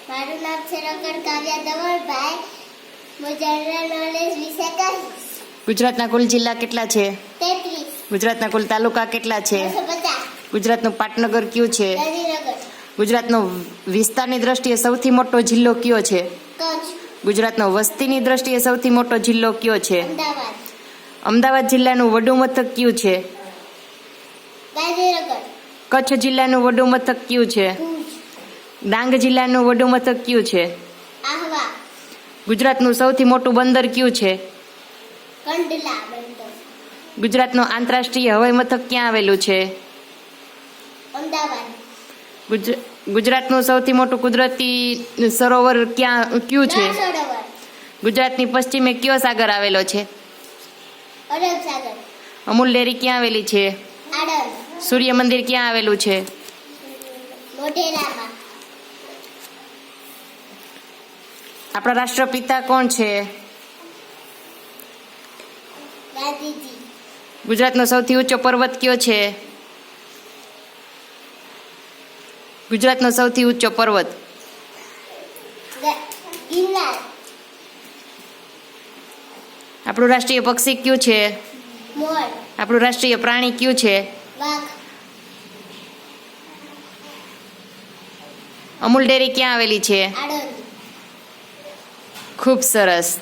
મારું નામ છે ડોક્ટર કાવ્યા ધવલભાઈ. હું જનરલ નોલેજ વિશે કહીશ. ગુજરાતના કુલ જિલ્લા કેટલા છે? 33. ગુજરાતના કુલ તાલુકા કેટલા છે? 250. ગુજરાતનું પાટનગર કયું છે? ગાંધીનગર. ગુજરાતનો વિસ્તારની દ્રષ્ટિએ સૌથી મોટો જિલ્લો કયો છે? કચ્છ. ગુજરાતનો વસ્તીની દ્રષ્ટિએ સૌથી મોટો જિલ્લો કયો છે? અમદાવાદ. અમદાવાદ જિલ્લાનું વડું મથક કયું છે? ગાંધીનગર. કચ્છ જિલ્લાનું વડું મથક કયું છે? ભુજ. ડાંગ જિલ્લાનું વડું મથક કયું છે? આહવા. ગુજરાતનું સૌથી મોટું બંદર કયું છે? કંડલા બંદર. ગુજરાતનું આંતરરાષ્ટ્રીય હવાઈ મથક ક્યાં આવેલું છે? અમદાવાદ. ગુજરાતનું સૌથી મોટું કુદરતી સરોવર કયું છે? નળ સરોવર. ગુજરાતની પશ્ચિમે કયો સાગર આવેલો છે? અરબ સાગર. અમૂલ ડેરી ક્યાં આવેલી છે? આડર. સૂર્ય મંદિર ક્યાં આવેલું છે? મોઢેરામાં. આપણા રાષ્ટ્રપિતા કોણ છે? ગાંધીજી. ગુજરાતનો સૌથી ઊંચો પર્વત કયો છે? ગુજરાતનો સૌથી ઊંચો પર્વત. ગિરનાર. આપણું રાષ્ટ્રીય પક્ષી કયું છે? મોર. આપણું રાષ્ટ્રીય પ્રાણી કયું છે? વાઘ. અમૂલ ડેરી ક્યાં આવેલી છે? આણંદ. ખૂબ સરસ.